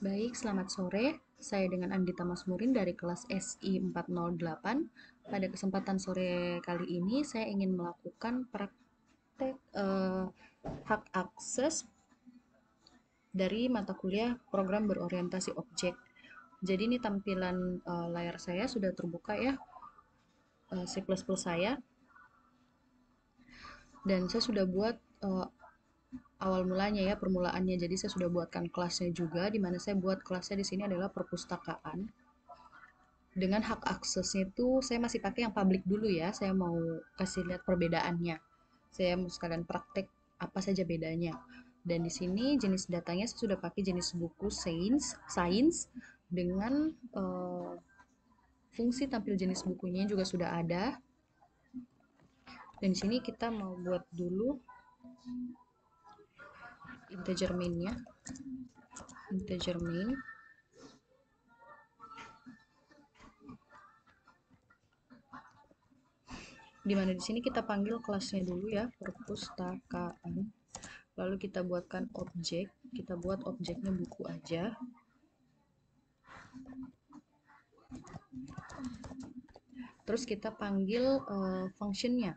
Baik, selamat sore. Saya dengan Andita Masmurin dari kelas SI 408. Pada kesempatan sore kali ini, saya ingin melakukan praktek hak akses dari mata kuliah program berorientasi objek. Jadi ini tampilan layar saya sudah terbuka ya, C++ saya. Dan saya sudah buat awal mulanya ya, permulaannya. Jadi saya sudah buatkan kelasnya juga, di mana saya buat kelasnya di sini adalah perpustakaan. Dengan hak aksesnya itu saya masih pakai yang public dulu ya. Saya mau kasih lihat perbedaannya. Saya mau sekalian praktek apa saja bedanya. Dan di sini jenis datanya saya sudah pakai jenis buku Science dengan fungsi tampil jenis bukunya juga sudah ada. Dan di sini kita mau buat dulu integer main-nya. Integer main. Dimana di sini kita panggil kelasnya dulu ya, perpustakaan. Lalu kita buatkan objek, kita buat objeknya buku aja. Terus kita panggil functionnya.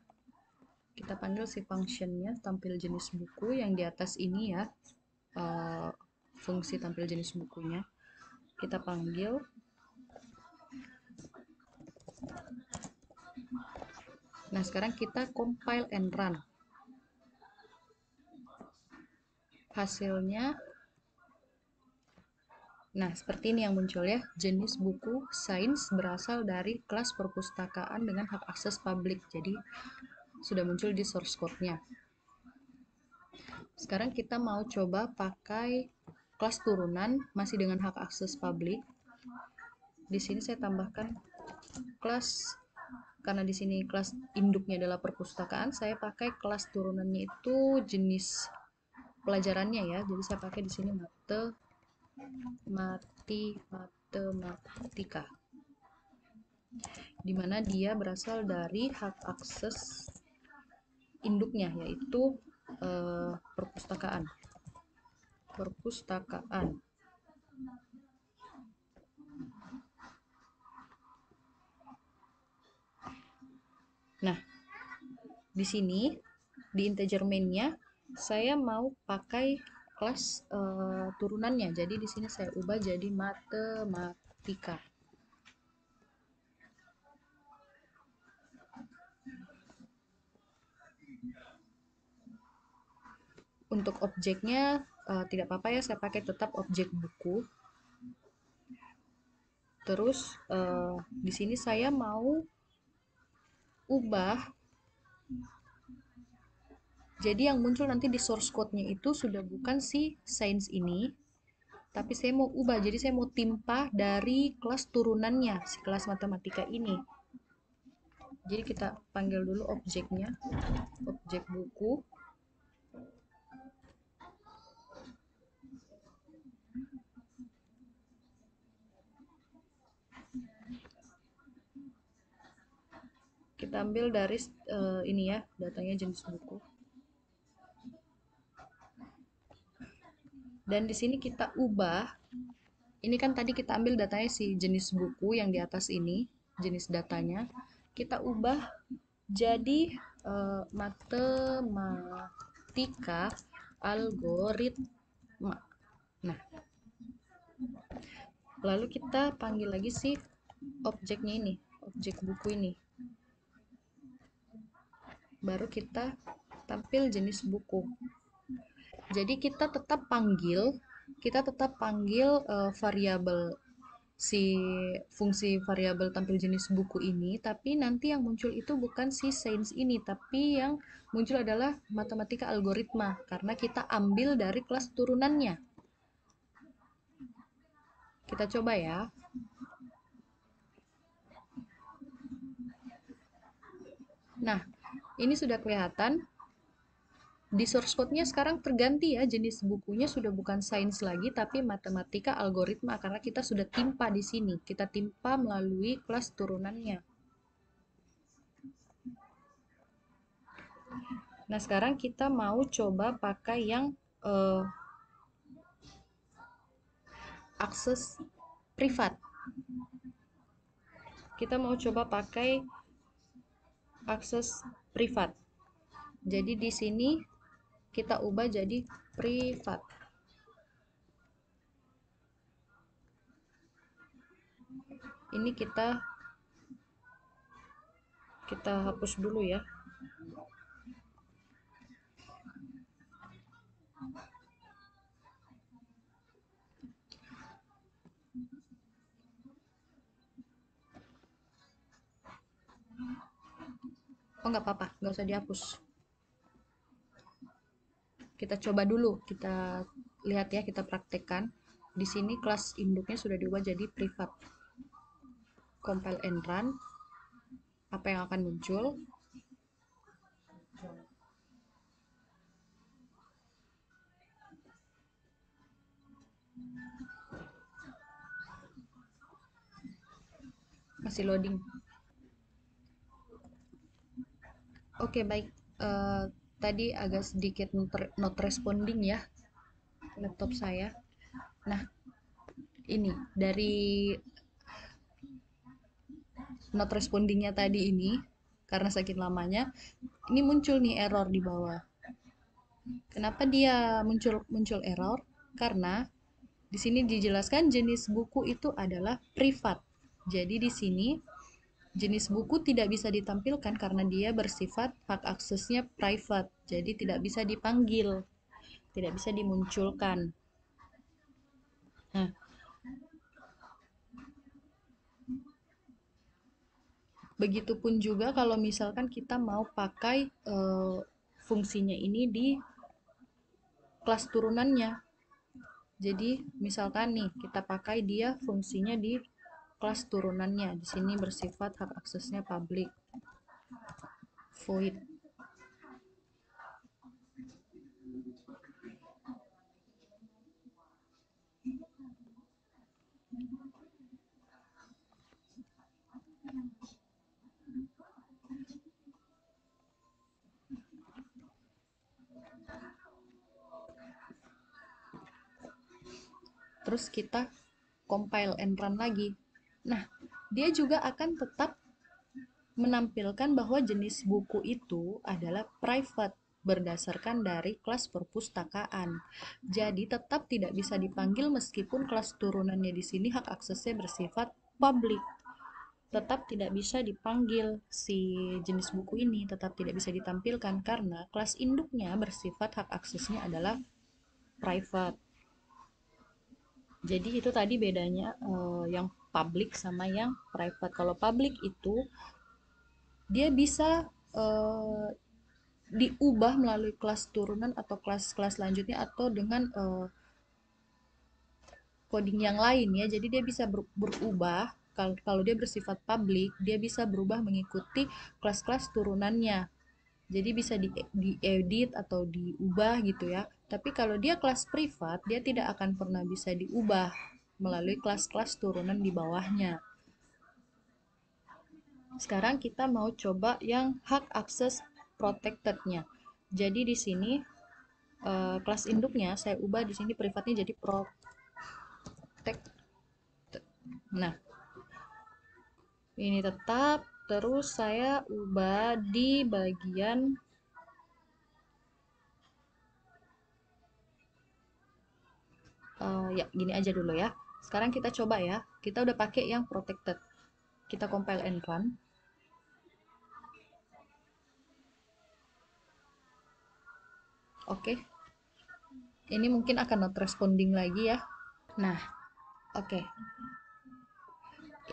Kita panggil si functionnya tampil jenis buku yang di atas ini ya, fungsi tampil jenis bukunya. Kita panggil. Nah, sekarang kita compile and run. Hasilnya, nah seperti ini yang muncul ya. Jenis buku Science berasal dari kelas perpustakaan dengan hak akses publik. Jadi sudah muncul di source code-nya. Sekarang kita mau coba pakai kelas turunan masih dengan hak akses publik. Di sini saya tambahkan kelas, karena di sini kelas induknya adalah perpustakaan, saya pakai kelas turunannya itu jenis pelajarannya ya. Jadi saya pakai di sini matematika, dimana dia berasal dari hak akses induknya yaitu perpustakaan. Nah, di sini di integer main-nya saya mau pakai kelas turunannya. Jadi di sini saya ubah jadi matematika. Untuk objeknya tidak apa-apa ya, saya pakai tetap objek buku. Terus di sini saya mau ubah. Jadi yang muncul nanti di source code-nya itu sudah bukan si science ini, tapi saya mau ubah. Jadi saya mau timpa dari kelas turunannya, si kelas matematika ini. Jadi kita panggil dulu objeknya, objek buku. Kita ambil dari ini ya, datanya jenis buku. Dan di sini kita ubah. Ini kan tadi kita ambil datanya si jenis buku yang di atas ini, jenis datanya. Kita ubah jadi matematika algoritma. Nah, lalu kita panggil lagi si objeknya ini, objek buku ini. Baru kita tampil jenis buku. Jadi kita tetap panggil variabel si fungsi variabel tampil jenis buku ini, tapi nanti yang muncul itu bukan si science ini, tapi yang muncul adalah matematika algoritma karena kita ambil dari kelas turunannya. Kita coba ya. Nah, ini sudah kelihatan. Di source code-nya sekarang terganti ya, jenis bukunya sudah bukan sains lagi tapi matematika algoritma karena kita sudah timpa di sini. Kita timpa melalui kelas turunannya. Nah, sekarang kita mau coba pakai yang akses privat. Kita mau coba pakai akses privat. Jadi di sini kita ubah jadi privat. Ini kita hapus dulu ya. Oh, nggak apa-apa, nggak usah dihapus. Kita coba dulu, kita lihat ya, kita praktekkan. Di sini kelas induknya sudah diubah jadi privat. Compile and run. Apa yang akan muncul? Masih loading. Oke, baik. Tadi agak sedikit not responding ya laptop saya. Nah, ini dari not respondingnya tadi ini, karena sakit lamanya, ini muncul nih error di bawah. Kenapa dia muncul error? Karena di sini dijelaskan jenis buku itu adalah privat. Jadi di sini jenis buku tidak bisa ditampilkan karena dia bersifat hak aksesnya private. Jadi tidak bisa dipanggil, tidak bisa dimunculkan. Nah, begitupun juga kalau misalkan kita mau pakai fungsinya ini di kelas turunannya. Jadi misalkan nih kita pakai dia fungsinya di kelas turunannya. Di sini bersifat hak aksesnya public. Void. Terus kita compile and run lagi. Nah, dia juga akan tetap menampilkan bahwa jenis buku itu adalah private berdasarkan dari kelas perpustakaan. Jadi tetap tidak bisa dipanggil meskipun kelas turunannya di sini hak aksesnya bersifat public. Tetap tidak bisa dipanggil si jenis buku ini, tetap tidak bisa ditampilkan karena kelas induknya bersifat hak aksesnya adalah private. Jadi itu tadi bedanya yang public sama yang private. Kalau public itu dia bisa diubah melalui kelas turunan atau kelas-kelas selanjutnya atau dengan coding yang lain ya. Jadi dia bisa berubah kalau dia bersifat public, dia bisa berubah mengikuti kelas-kelas turunannya. Jadi bisa diedit atau diubah gitu ya. Tapi kalau dia kelas privat, dia tidak akan pernah bisa diubah melalui kelas-kelas turunan di bawahnya. Sekarang kita mau coba yang hak akses protected-nya. Jadi di sini kelas induknya saya ubah di sini privatnya jadi protected. Nah, ini tetap, terus saya ubah di bagian ya gini aja dulu ya. Sekarang kita coba ya, kita udah pakai yang protected. Kita compile and run. Oke. Ini mungkin akan not responding lagi ya. Nah, oke.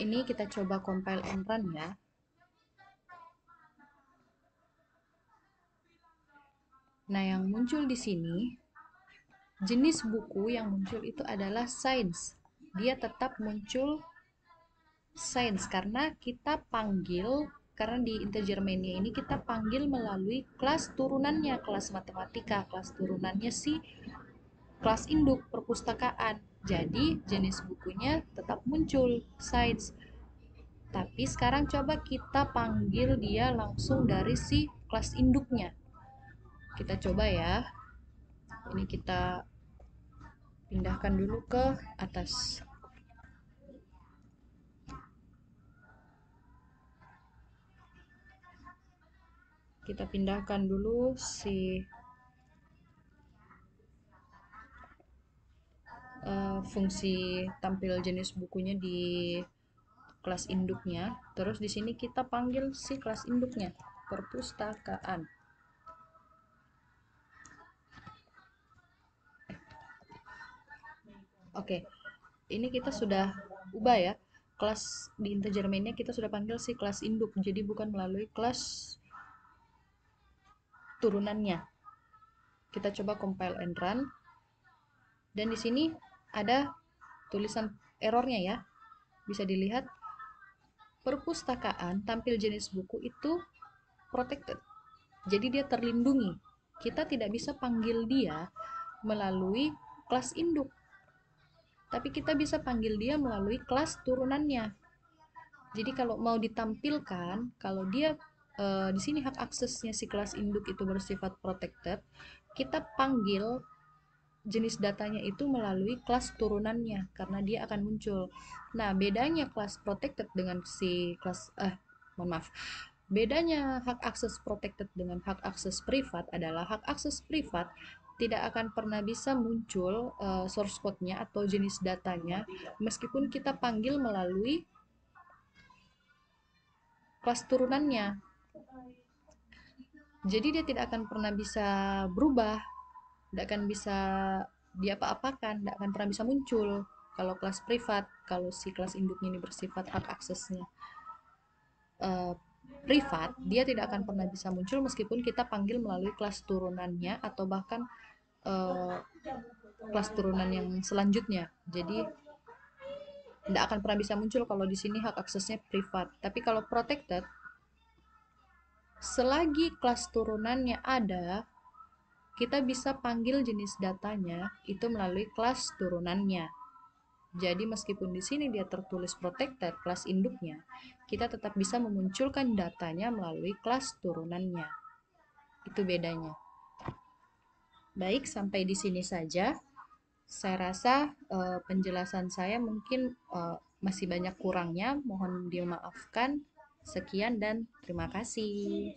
Ini kita coba compile and run ya. Nah, yang muncul di sini jenis buku yang muncul itu adalah science. Dia tetap muncul science karena kita panggil, karena di integer mainnya ini kita panggil melalui kelas turunannya, kelas matematika, kelas turunannya si kelas induk perpustakaan. Jadi jenis bukunya tetap muncul science. Tapi sekarang coba kita panggil dia langsung dari si kelas induknya. Kita coba ya. Ini kita pindahkan dulu ke atas. Kita pindahkan dulu si fungsi tampil jenis bukunya di kelas induknya. Terus di sini kita panggil si kelas induknya, perpustakaan. Oke, ini kita sudah ubah ya. Kelas di integer mainnya kita sudah panggil si kelas induk, jadi bukan melalui kelas turunannya. Kita coba compile and run. Dan di sini ada tulisan errornya ya. Bisa dilihat perpustakaan tampil jenis buku itu protected. Jadi dia terlindungi. Kita tidak bisa panggil dia melalui kelas induk. Tapi kita bisa panggil dia melalui kelas turunannya. Jadi kalau mau ditampilkan, kalau dia di sini hak aksesnya si kelas induk itu bersifat protected, kita panggil jenis datanya itu melalui kelas turunannya karena dia akan muncul. Nah, bedanya kelas protected dengan si kelas mohon maaf. Bedanya hak akses protected dengan hak akses privat adalah hak akses privat tidak akan pernah bisa muncul source code-nya atau jenis datanya meskipun kita panggil melalui kelas turunannya. Jadi dia tidak akan pernah bisa berubah, tidak akan bisa diapa-apakan, tidak akan pernah bisa muncul kalau kelas privat, kalau si kelas induknya ini bersifat hak aksesnya privat, dia tidak akan pernah bisa muncul meskipun kita panggil melalui kelas turunannya atau bahkan kelas turunan yang selanjutnya. Jadi tidak akan pernah bisa muncul kalau di sini hak aksesnya privat. Tapi kalau protected, selagi kelas turunannya ada, kita bisa panggil jenis datanya itu melalui kelas turunannya. Jadi meskipun di sini dia tertulis protected kelas induknya, kita tetap bisa memunculkan datanya melalui kelas turunannya. Itu bedanya. Baik, sampai di sini saja. Saya rasa penjelasan saya mungkin masih banyak kurangnya. Mohon dimaafkan. Sekian dan terima kasih.